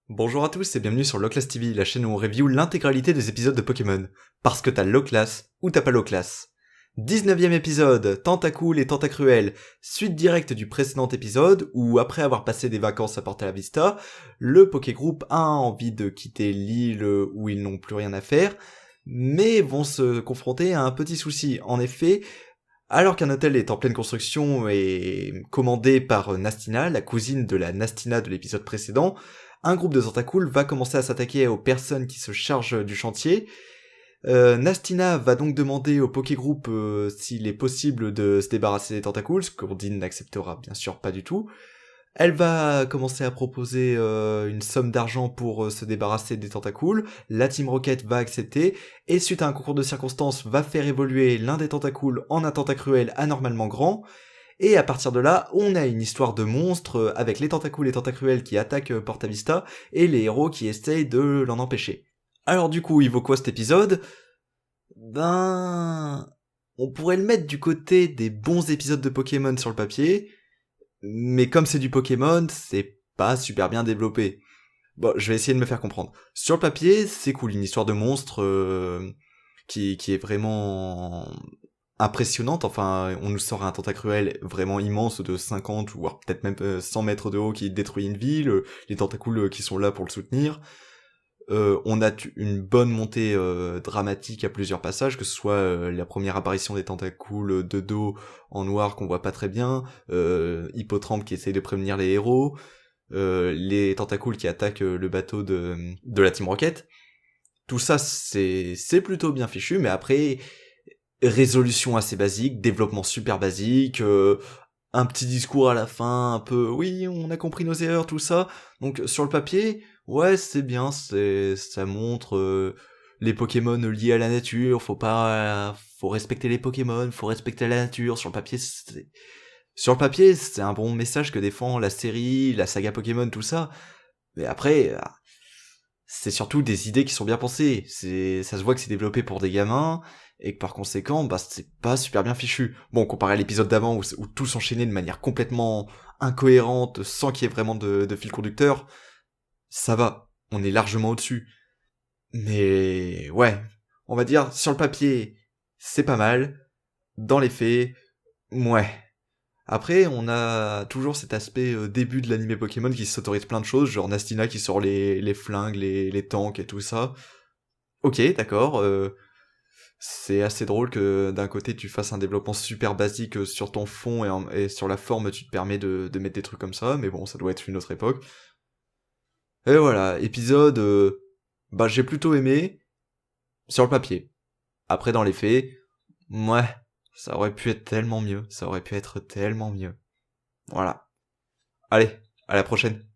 Bonjour à tous et bienvenue sur Loclass TV, la chaîne où on review l'intégralité des épisodes de Pokémon. Parce que t'as Loclass ou t'as pas Loclass. 19ème épisode, Tentacool et Tentacruel, suite directe du précédent épisode où après avoir passé des vacances à Porta la Vista, le Pokégroupe a envie de quitter l'île où ils n'ont plus rien à faire, mais vont se confronter à un petit souci. En effet, alors qu'un hôtel est en pleine construction et commandé par Nastina, la cousine de la Nastina de l'épisode précédent, un groupe de Tentacool va commencer à s'attaquer aux personnes qui se chargent du chantier. Nastina va donc demander au Pokégroupe s'il est possible de se débarrasser des Tentacools, ce qu'Ondine n'acceptera bien sûr pas du tout. Elle va commencer à proposer une somme d'argent pour se débarrasser des Tentacools, la Team Rocket va accepter, et suite à un concours de circonstances va faire évoluer l'un des Tentacools en un Tentacruel anormalement grand, et à partir de là, on a une histoire de monstres avec les Tentacools et Tentacruel qui attaquent Porta Vista, et les héros qui essayent de l'en empêcher. Alors du coup, il vaut quoi cet épisode ? Ben... On pourrait le mettre du côté des bons épisodes de Pokémon sur le papier, mais comme c'est du Pokémon, c'est pas super bien développé. Bon, je vais essayer de me faire comprendre. Sur le papier, c'est cool, une histoire de monstre qui est vraiment impressionnante. Enfin, on nous sort un Tentacruel vraiment immense de 50 ou voire peut-être même 100 mètres de haut qui détruit une ville, les tentacules qui sont là pour le soutenir. On a une bonne montée dramatique à plusieurs passages, que ce soit la première apparition des tentacules de dos en noir qu'on voit pas très bien, Hippotrampe qui essaye de prévenir les héros, les tentacules qui attaquent le bateau de la Team Rocket. Tout ça, c'est plutôt bien fichu, mais après, résolution assez basique, développement super basique, un petit discours à la fin, un peu, oui, on a compris nos erreurs, tout ça. Donc, sur le papier, ouais, c'est bien, ça montre les Pokémon liés à la nature, faut respecter les Pokémon, faut respecter la nature. Sur le papier, c'est un bon message que défend la série, la saga Pokémon, tout ça. Mais après, c'est surtout des idées qui sont bien pensées. Ça se voit que c'est développé pour des gamins, et que par conséquent, bah, c'est pas super bien fichu. Bon, comparé à l'épisode d'avant où tout s'enchaînait de manière complètement incohérente, sans qu'il y ait vraiment de fil conducteur, ça va. On est largement au-dessus. Mais, ouais. On va dire, sur le papier, c'est pas mal. Dans les faits, ouais. Après, on a toujours cet aspect début de l'animé Pokémon qui s'autorise plein de choses, genre Nastina qui sort les flingues, les tanks et tout ça. Ok, d'accord, c'est assez drôle que d'un côté tu fasses un développement super basique sur ton fond et sur la forme tu te permets de mettre des trucs comme ça, mais bon, ça doit être une autre époque. Et voilà, épisode, bah j'ai plutôt aimé, sur le papier. Après dans les faits, ouais, ça aurait pu être tellement mieux, ça aurait pu être tellement mieux. Voilà. Allez, à la prochaine.